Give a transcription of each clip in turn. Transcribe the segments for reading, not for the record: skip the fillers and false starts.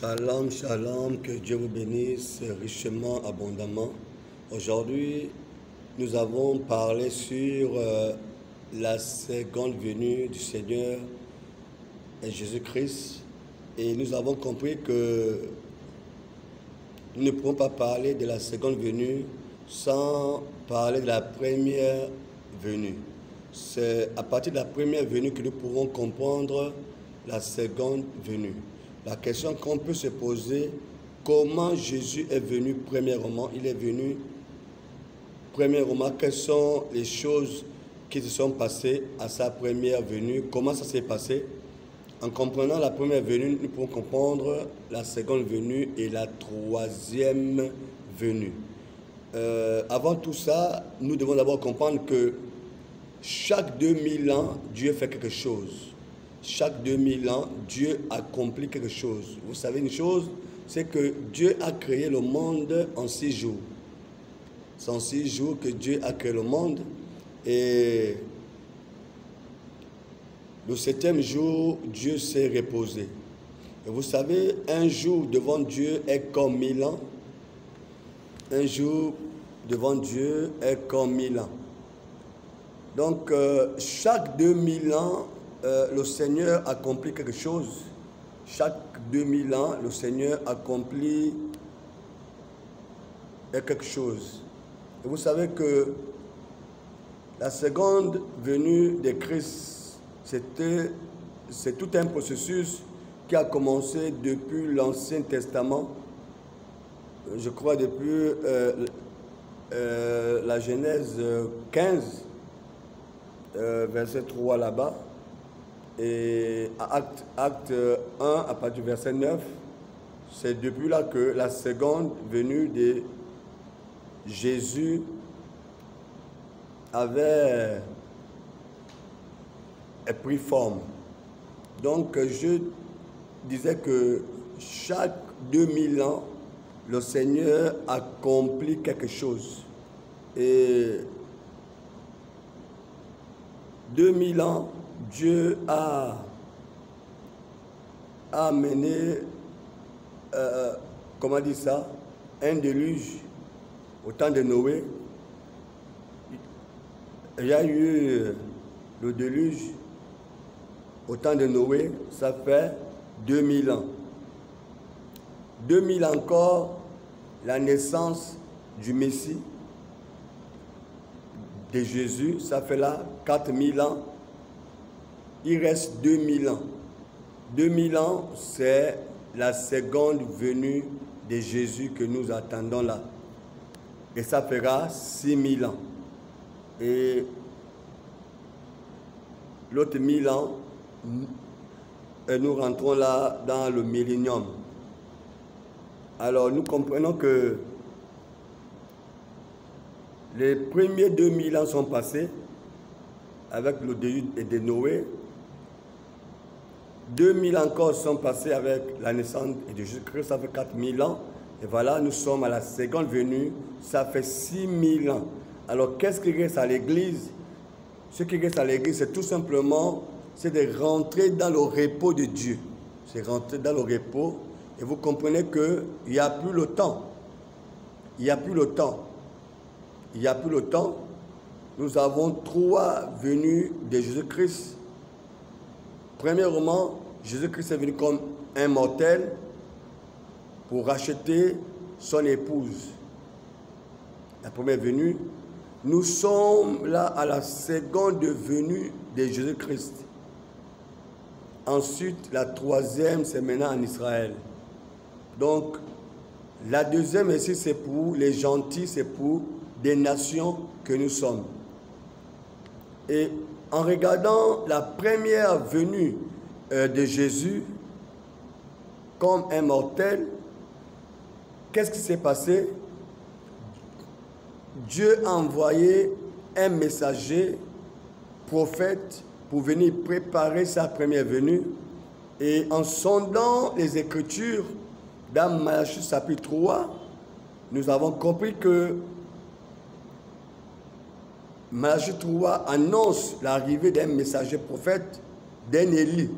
Shalom, shalom, que Dieu vous bénisse richement, abondamment. Aujourd'hui, nous avons parlé sur la seconde venue du Seigneur Jésus-Christ et nous avons compris que nous ne pouvons pas parler de la seconde venue sans parler de la première venue. C'est à partir de la première venue que nous pouvons comprendre la seconde venue. La question qu'on peut se poser, comment Jésus est venu premièrement? Il est venu premièrement, quelles sont les choses qui se sont passées à sa première venue? Comment ça s'est passé? En comprenant la première venue, nous pouvons comprendre la seconde venue et la troisième venue. Avant tout ça, nous devons d'abord comprendre que chaque 2000 ans, Dieu fait quelque chose. Chaque 2000 ans, Dieu accomplit quelque chose. Vous savez une chose, c'est que Dieu a créé le monde en 6 jours. C'est en 6 jours que Dieu a créé le monde. Et le 7e jour, Dieu s'est reposé. Et vous savez, un jour devant Dieu est comme 1000 ans. Un jour devant Dieu est comme 1000 ans. Donc, chaque 2000 ans, le Seigneur accomplit quelque chose. Chaque 2000 ans, le Seigneur accomplit quelque chose. Et vous savez que la seconde venue de Christ, c'est tout un processus qui a commencé depuis l'Ancien Testament. Je crois depuis la Genèse 15, verset 3 là-bas. Et acte 1, à partir du verset 9, c'est depuis là que la seconde venue de Jésus avait pris forme. Donc, je disais que chaque 2000 ans, le Seigneur accomplit quelque chose. Et 2000 ans, Dieu a amené, comment dire ça, un déluge au temps de Noé. Il y a eu le déluge au temps de Noé, ça fait 2000 ans. 2000 encore, la naissance du Messie, de Jésus, ça fait là 4000 ans. Il reste 2000 ans. 2000 ans, c'est la seconde venue de Jésus que nous attendons là. Et ça fera 6000 ans. Et l'autre 1000 ans, nous rentrons là dans le millénium. Alors nous comprenons que les premiers 2000 ans sont passés avec le début de Noé. 2000 encore sont passés avec la naissance de Jésus-Christ, ça fait 4000 ans. Et voilà, nous sommes à la seconde venue, ça fait 6000 ans. Alors, qu'est-ce qui reste à l'Église? Ce qui reste à l'Église, c'est tout simplement, c'est de rentrer dans le repos de Dieu. C'est rentrer dans le repos. Et vous comprenez qu'il n'y a plus le temps. Il n'y a plus le temps. Il n'y a plus le temps. Nous avons 3 venues de Jésus-Christ. Premièrement, Jésus-Christ est venu comme un mortel pour racheter son épouse. La première venue. Nous sommes là à la seconde venue de Jésus-Christ. Ensuite, la troisième, c'est maintenant en Israël. Donc, la deuxième ici, c'est pour les gentils, c'est pour des nations que nous sommes. Et en regardant la première venue de Jésus comme un mortel, qu'est-ce qui s'est passé? Dieu a envoyé un messager, prophète, pour venir préparer sa première venue. Et en sondant les Écritures, dans Malachie chapitre 3, nous avons compris que Malachie 3 annonce l'arrivée d'un messager prophète, d'un Élie,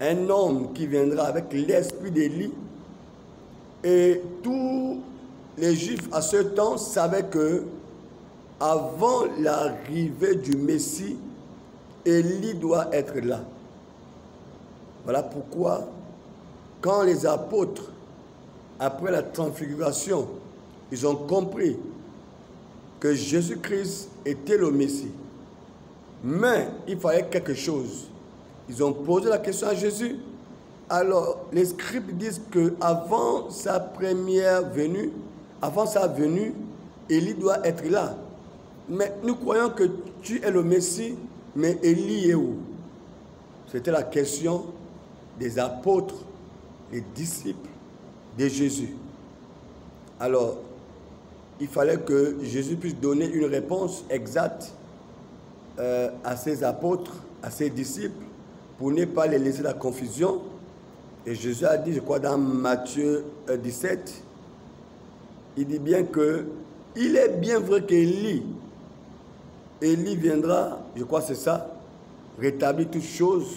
un homme qui viendra avec l'esprit d'Élie Et tous les Juifs à ce temps savaient que avant l'arrivée du Messie, Élie doit être là. Voilà pourquoi, quand les apôtres, après la transfiguration, ils ont compris que Jésus-Christ était le Messie, mais il fallait quelque chose. Ils ont posé la question à Jésus. Alors, les scribes disent qu'avant sa première venue, avant sa venue, Élie doit être là. Mais nous croyons que tu es le Messie, mais Élie est où? C'était la question des apôtres, les disciples de Jésus. Alors, il fallait que Jésus puisse donner une réponse exacte à ses apôtres, à ses disciples, pour ne pas les laisser la confusion. Et Jésus a dit, je crois dans Matthieu 17, il dit bien que il est bien vrai qu'Élie viendra, je crois que c'est ça, rétablir toutes choses,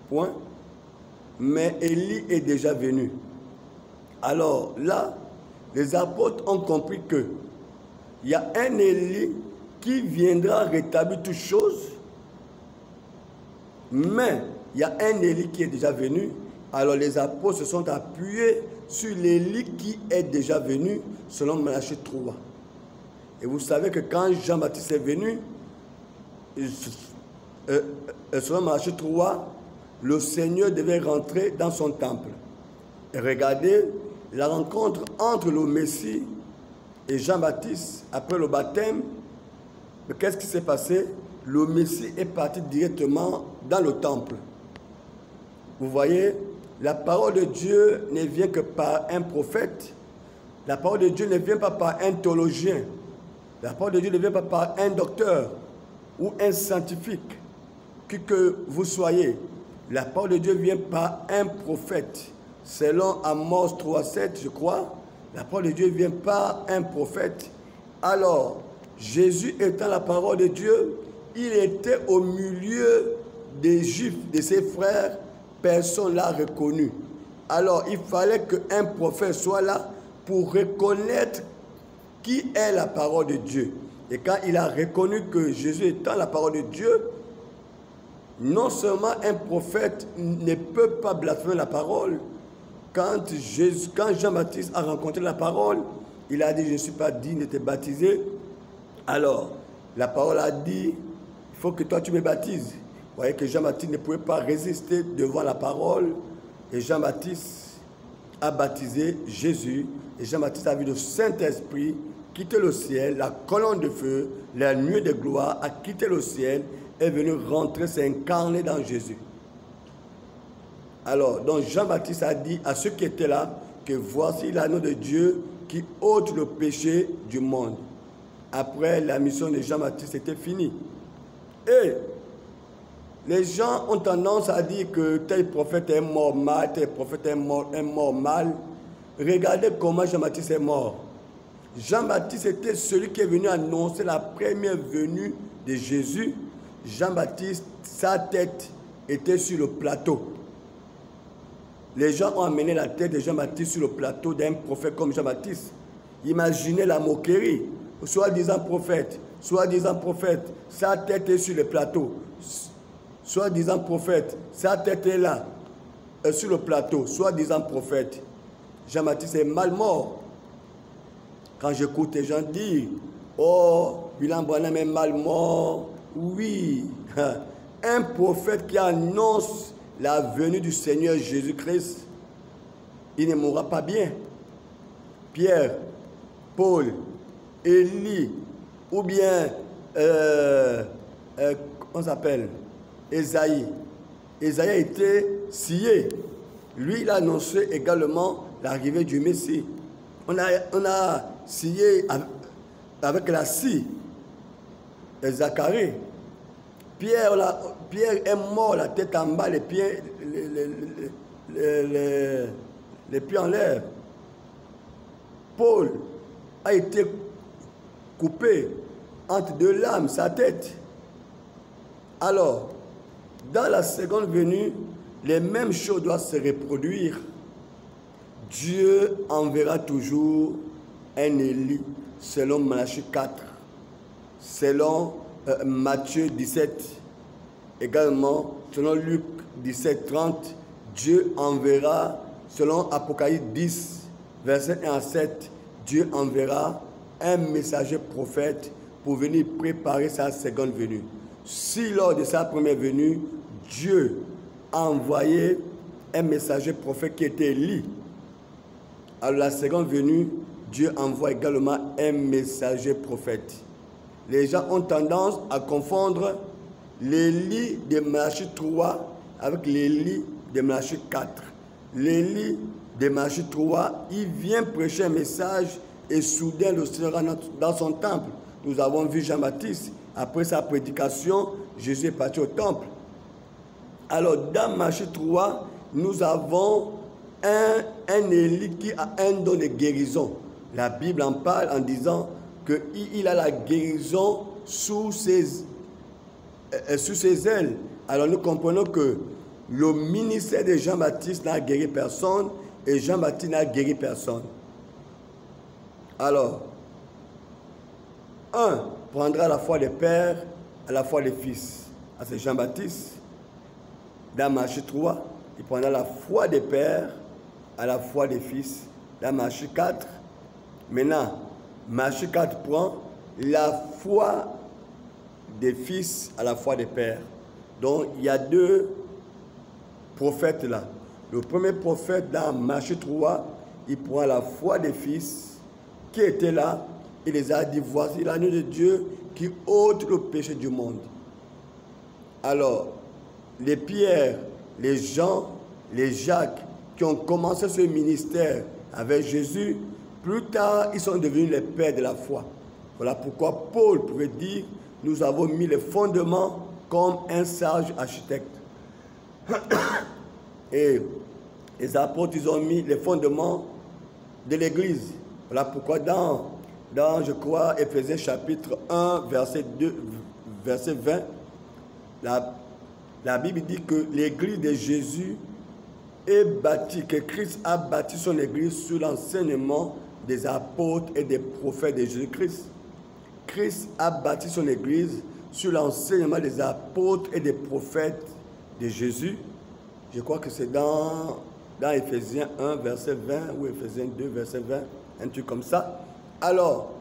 point. Mais Élie est déjà venu. Alors là, les apôtres ont compris que il y a un Élie qui viendra rétablir toutes choses, mais il y a un Élie qui est déjà venu. Alors les apôtres se sont appuyés sur l'Élie qui est déjà venu, selon Malachie 3. Et vous savez que quand Jean-Baptiste est venu, selon Malachie 3, le Seigneur devait rentrer dans son temple. Et regardez la rencontre entre le Messie et Jean-Baptiste après le baptême. Mais qu'est-ce qui s'est passé? Le Messie est parti directement dans le temple. Vous voyez, la parole de Dieu ne vient que par un prophète. La parole de Dieu ne vient pas par un théologien. La parole de Dieu ne vient pas par un docteur ou un scientifique, qui que vous soyez. La parole de Dieu vient par un prophète. Selon Amos 3,7, je crois, la parole de Dieu vient par un prophète. Alors, Jésus étant la parole de Dieu, il était au milieu des Juifs, de ses frères, personne ne l'a reconnu. Alors, il fallait qu'un prophète soit là pour reconnaître qui est la parole de Dieu. Et quand il a reconnu que Jésus étant la parole de Dieu, non seulement un prophète ne peut pas blasphémer la parole. Quand Jean-Baptiste a rencontré la parole, il a dit, je ne suis pas digne de te baptiser. Alors, la parole a dit, il faut que toi tu me baptises. Vous voyez que Jean-Baptiste ne pouvait pas résister devant la parole. Et Jean-Baptiste a baptisé Jésus. Et Jean-Baptiste a vu le Saint-Esprit quitter le ciel, la colonne de feu, la nuée de gloire a quitté le ciel, est venu rentrer, s'incarner dans Jésus. Alors, donc Jean-Baptiste a dit à ceux qui étaient là que voici l'agneau de Dieu qui ôte le péché du monde. Après, la mission de Jean-Baptiste était finie. Et les gens ont tendance à dire que tel prophète est mort mal, tel prophète est mort mal. Regardez comment Jean-Baptiste est mort. Jean-Baptiste était celui qui est venu annoncer la première venue de Jésus. Jean-Baptiste, sa tête était sur le plateau. Les gens ont amené la tête de Jean-Baptiste sur le plateau d'un prophète comme Jean-Baptiste. Imaginez la moquerie. Soi-disant prophète, sa tête est sur le plateau. Soi-disant prophète, sa tête est là, sur le plateau. Soi-disant prophète. Jean-Baptiste est mal mort. Quand j'écoute les gens dire, oh, William Branham est mal mort. Oui, un prophète qui annonce la venue du Seigneur Jésus-Christ, il ne mourra pas bien. Pierre, Paul, Élie, ou bien, on s'appelle Ésaïe. Ésaïe a été scié. Lui, il a annoncé également l'arrivée du Messie. On a scié avec la scie de Zacharie. Pierre est mort, la tête en bas, les pieds en l'air. Paul a été coupé entre deux lames, sa tête. Alors, dans la seconde venue, les mêmes choses doivent se reproduire. Dieu enverra toujours un Élie selon Malachie 4, selon Matthieu 17, également selon Luc 17, 30, Dieu enverra, selon Apocalypse 10, verset 1 à 7, Dieu enverra un messager prophète pour venir préparer sa seconde venue. Si lors de sa première venue, Dieu a envoyé un messager prophète qui était Élie, alors la seconde venue, Dieu envoie également un messager prophète. Les gens ont tendance à confondre l'Élie de Malachie 3 avec l'Élie de Malachie 4. L'Élie de Malachie 3, il vient prêcher un message et soudain le Seigneur dans son temple. Nous avons vu Jean-Baptiste, après sa prédication, Jésus est parti au temple. Alors dans Malachie 3, nous avons un Élie qui a un don de guérison. La Bible en parle en disant qu'il a la guérison sous ses ailes. Alors nous comprenons que le ministère de Jean-Baptiste n'a guéri personne et Jean-Baptiste n'a guéri personne. Alors, un prendra à la fois les pères, à la fois les fils. C'est Jean-Baptiste. Dans Malachie 3, il prendra la foi des pères, à la foi des fils. Dans Malachie 4, maintenant, Malachie 4 prend la foi des fils à la foi des pères. Donc, il y a deux prophètes là. Le premier prophète dans Malachie 3, il prend la foi des fils qui étaient là. Il les a dit, voici l'agneau de Dieu qui ôte le péché du monde. Alors, les Pierre, les Jean, les Jacques qui ont commencé ce ministère avec Jésus, plus tard, ils sont devenus les pères de la foi. Voilà pourquoi Paul pouvait dire, nous avons mis les fondements comme un sage architecte. Et les apôtres, ils ont mis les fondements de l'Église. Voilà pourquoi dans je crois, Éphésiens chapitre 1, verset 20, la Bible dit que l'Église de Jésus est bâtie, que Christ a bâti son Église sur l'enseignement des apôtres et des prophètes de Jésus-Christ. Christ a bâti son Église sur l'enseignement des apôtres et des prophètes de Jésus. Je crois que c'est dans Éphésiens 1, verset 20 ou Éphésiens 2, verset 20, un truc comme ça. Alors,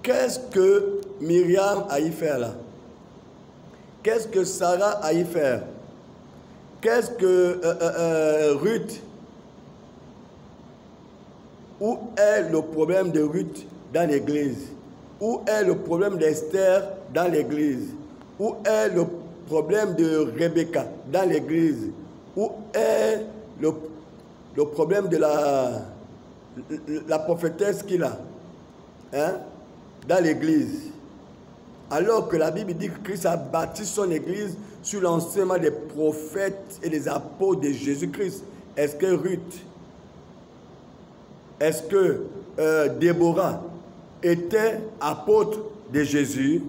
qu'est-ce que Myriam a y faire là? Qu'est-ce que Sarah a y faire? Qu'est-ce que Ruth? Où est le problème de Ruth dans l'église? Où est le problème d'Esther dans l'église? Où est le problème de Rebecca dans l'église? Où est le problème de la prophétesse qu'il a dans l'église? Alors que la Bible dit que Christ a bâti son église sur l'enseignement des prophètes et des apôtres de Jésus-Christ. Est-ce que Ruth, est-ce que Déborah était apôtre de Jésus?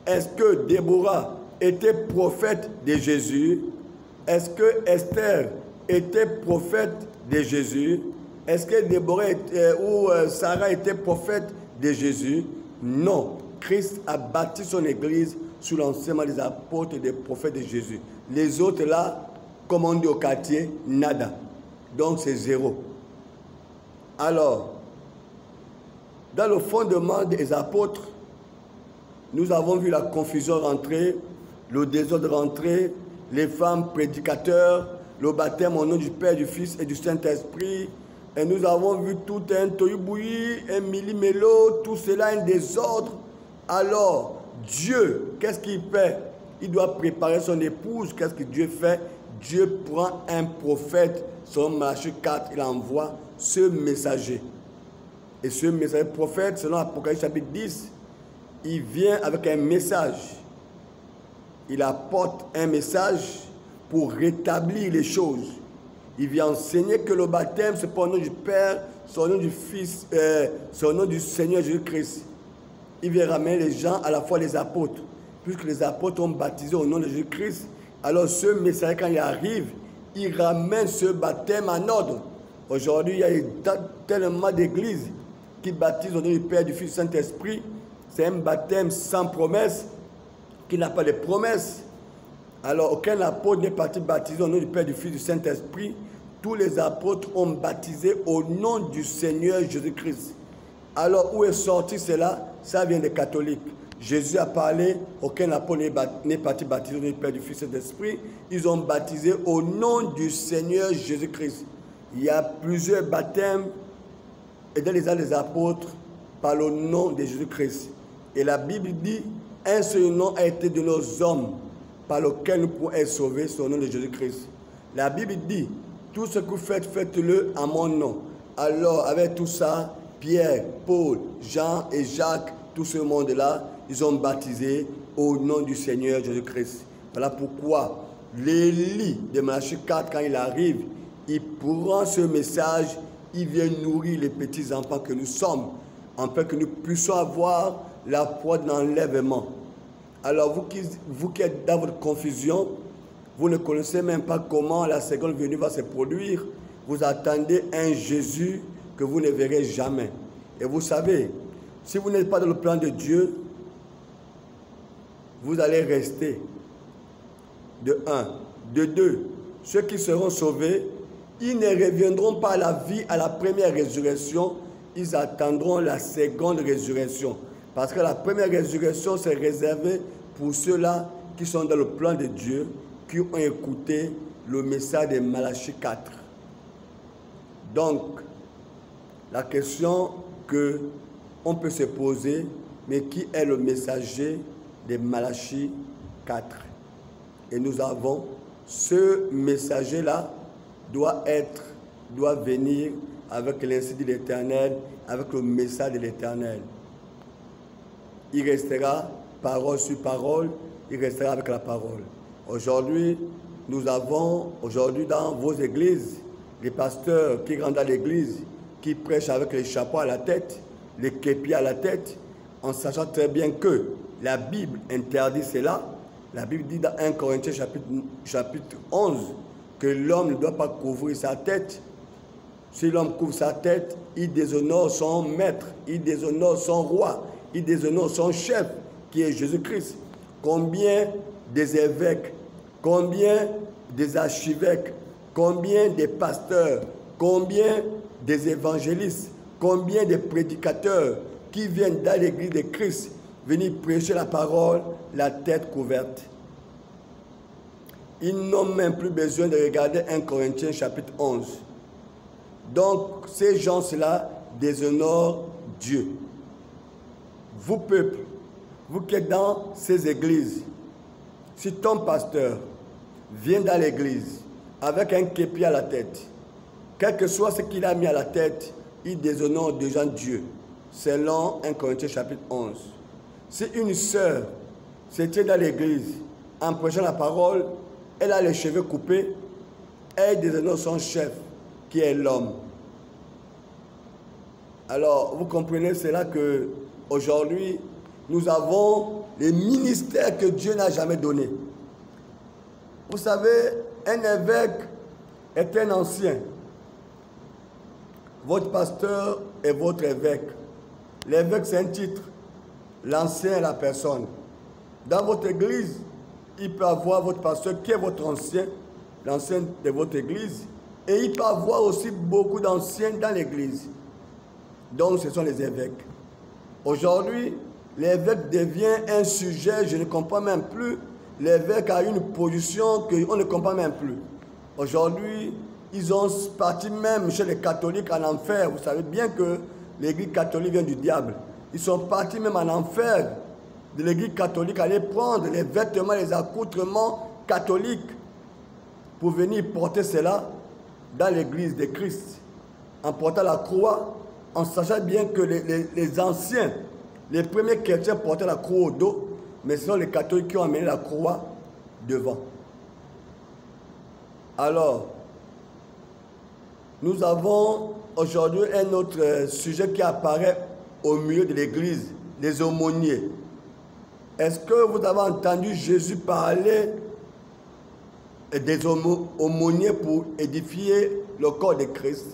Est-ce que Déborah était prophète de Jésus? Est-ce que Esther était prophète de Jésus? Est-ce que Déborah ou Sarah était prophète de Jésus? Non. Christ a bâti son église sous l'enseignement des apôtres et des prophètes de Jésus. Les autres là, comme on dit au quartier, nada. Donc c'est zéro. Alors, dans le fondement des apôtres, nous avons vu la confusion rentrer, le désordre rentrer, les femmes prédicateurs, le baptême au nom du Père, du Fils et du Saint-Esprit. Et nous avons vu tout un tohu-boui, un millimélo, tout cela, un désordre. Alors, Dieu, qu'est-ce qu'il fait? Il doit préparer son épouse. Qu'est-ce que Dieu fait? Dieu prend un prophète, selon Malachie 4, il envoie ce messager. Et ce messager prophète, selon Apocalypse chapitre 10, il vient avec un message. Il apporte un message pour rétablir les choses. Il vient enseigner que le baptême, c'est pas au nom du Père, c'est au nom du Fils, c'est au nom du Seigneur Jésus-Christ. Il vient ramener les gens, à la fois les apôtres. Puisque les apôtres ont baptisé au nom de Jésus-Christ, alors ce messager, quand il arrive, il ramène ce baptême en ordre. Aujourd'hui, il y a tellement d'églises qui baptisent au nom du Père, du Fils, du Saint-Esprit. C'est un baptême sans promesse, qui n'a pas de promesse. Alors, aucun apôtre n'est parti baptiser au nom du Père, du Fils, du Saint-Esprit. Tous les apôtres ont baptisé au nom du Seigneur Jésus-Christ. Alors, où est sorti cela? Ça vient des catholiques. Jésus a parlé, aucun apôtre n'est parti baptiser au nom du Père, du Fils et de l'Esprit. Ils ont baptisé au nom du Seigneur Jésus-Christ. Il y a plusieurs baptêmes et dans les actes des apôtres par le nom de Jésus-Christ. Et la Bible dit, un seul nom a été donné aux hommes par lequel nous pouvons être sauvés, c'est au nom de Jésus-Christ. La Bible dit, tout ce que vous faites, faites-le à mon nom. Alors, avec tout ça, Pierre, Paul, Jean et Jacques, tout ce monde-là, ils ont baptisé au nom du Seigneur Jésus-Christ. Voilà pourquoi l'Élie de Malachie 4, quand il arrive, il prend ce message, il vient nourrir les petits enfants que nous sommes, afin que nous puissions avoir la foi de l'enlèvement. Alors vous qui êtes dans votre confusion, vous ne connaissez même pas comment la seconde venue va se produire. Vous attendez un Jésus que vous ne verrez jamais. Et vous savez, si vous n'êtes pas dans le plan de Dieu, vous allez rester. De un. De deux, ceux qui seront sauvés, ils ne reviendront pas à la vie à la première résurrection, ils attendront la seconde résurrection. Parce que la première résurrection, c'est réservé pour ceux-là qui sont dans le plan de Dieu, qui ont écouté le message de Malachie 4. Donc, la question qu'on peut se poser, mais qui est le messager de Malachie 4? Et nous avons ce messager-là doit venir avec l'insigne de l'Éternel, avec le message de l'Éternel. Il restera parole sur parole, il restera avec la parole. Aujourd'hui, nous avons, dans vos églises, les pasteurs qui rentrent dans l'église, qui prêchent avec les chapeaux à la tête, les képis à la tête, en sachant très bien que la Bible interdit cela. La Bible dit dans 1 Corinthiens chapitre 11 que l'homme ne doit pas couvrir sa tête. Si l'homme couvre sa tête, il déshonore son maître, il déshonore son roi, il déshonore son chef, qui est Jésus-Christ. Combien des évêques, combien des archevêques, combien des pasteurs, combien des évangélistes, combien de prédicateurs qui viennent dans l'église de Christ venir prêcher la parole, la tête couverte. Ils n'ont même plus besoin de regarder 1 Corinthiens chapitre 11. Donc, ces gens-là déshonorent Dieu. Vous, peuple, vous qui êtes dans ces églises, si ton pasteur vient dans l'église avec un képi à la tête, quel que soit ce qu'il a mis à la tête, il déshonore déjà Dieu, selon 1 Corinthiens chapitre 11. Si une sœur se tient dans l'église en prêchant la parole, elle a les cheveux coupés, elle déshonore son chef, qui est l'homme. Alors, vous comprenez cela que aujourd'hui, nous avons les ministères que Dieu n'a jamais donnés. Vous savez, un évêque est un ancien. Votre pasteur est votre évêque. L'évêque, c'est un titre. L'ancien est la personne. Dans votre église, il peut avoir votre pasteur qui est votre ancien, l'ancien de votre église, et il peut avoir aussi beaucoup d'anciens dans l'église. Donc, ce sont les évêques. Aujourd'hui, l'évêque devient un sujet, je ne comprends même plus. L'évêque a une position qu'on ne comprend même plus. Aujourd'hui, ils ont parti même chez les catholiques en enfer. Vous savez bien que l'église catholique vient du diable. Ils sont partis même en enfer de l'église catholique, aller prendre les vêtements, les accoutrements catholiques pour venir porter cela dans l'église de Christ. En portant la croix, en sachant bien que les anciens, les premiers chrétiens portaient la croix au dos, mais ce sont les catholiques qui ont amené la croix devant. Alors, nous avons aujourd'hui un autre sujet qui apparaît au milieu de l'église, les aumôniers. Est-ce que vous avez entendu Jésus parler des aumôniers pour édifier le corps de Christ?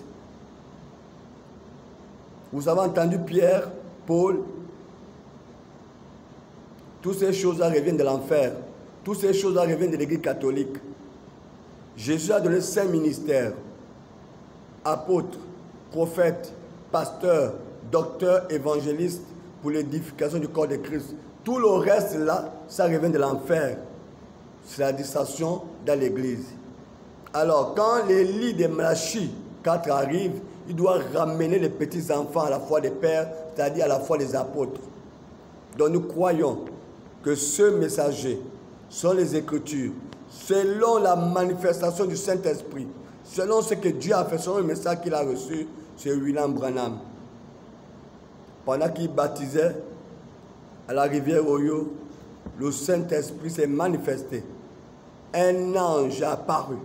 Vous avez entendu Pierre, Paul. Toutes ces choses-là reviennent de l'enfer. Toutes ces choses-là reviennent de l'Église catholique. Jésus a donné 5 ministères. Apôtres, prophètes, pasteurs, docteurs, évangélistes pour l'édification du corps de Christ. Tout le reste là, ça revient de l'enfer. C'est la distraction dans l'Église. Alors, quand l'Élie de Malachie 4 arrive, il doit ramener les petits-enfants à la foi des pères, c'est-à-dire à la foi des apôtres. Donc nous croyons que ce messager sont les Écritures, selon la manifestation du Saint-Esprit, selon ce que Dieu a fait, selon le message qu'il a reçu, c'est William Branham. Pendant qu'il baptisait à la rivière Oyo, le Saint-Esprit s'est manifesté. Un ange est apparu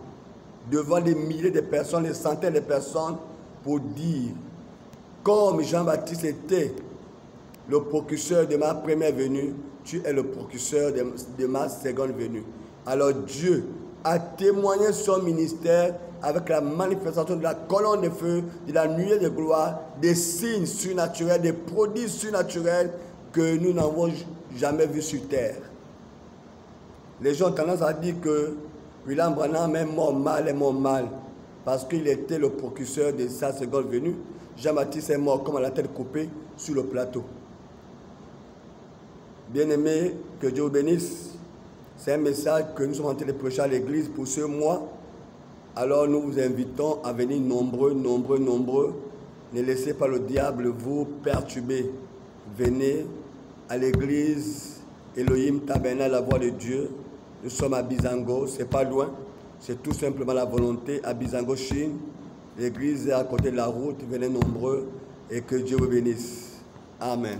devant des milliers de personnes, des centaines de personnes, pour dire, comme Jean-Baptiste était le procureur de ma première venue, tu es le procureur de ma seconde venue. Alors Dieu a témoigné son ministère avec la manifestation de la colonne de feu, de la nuée de gloire, des signes surnaturels, des prodiges surnaturels que nous n'avons jamais vus sur terre. Les gens ont tendance à dire que William Branham est mort mal, parce qu'il était le procureur de sa seconde venue. Jean-Baptiste est mort comme à la tête coupée sur le plateau. Bien-aimés, que Dieu vous bénisse. C'est un message que nous sommes en train de prêcher à l'église pour ce mois. Alors nous vous invitons à venir nombreux. Ne laissez pas le diable vous perturber. Venez à l'église Elohim Tabernacle, la voix de Dieu. Nous sommes à Bizango, c'est pas loin. C'est tout simplement la volonté à Bizango, Chine. L'église est à côté de la route. Venez nombreux et que Dieu vous bénisse. Amen.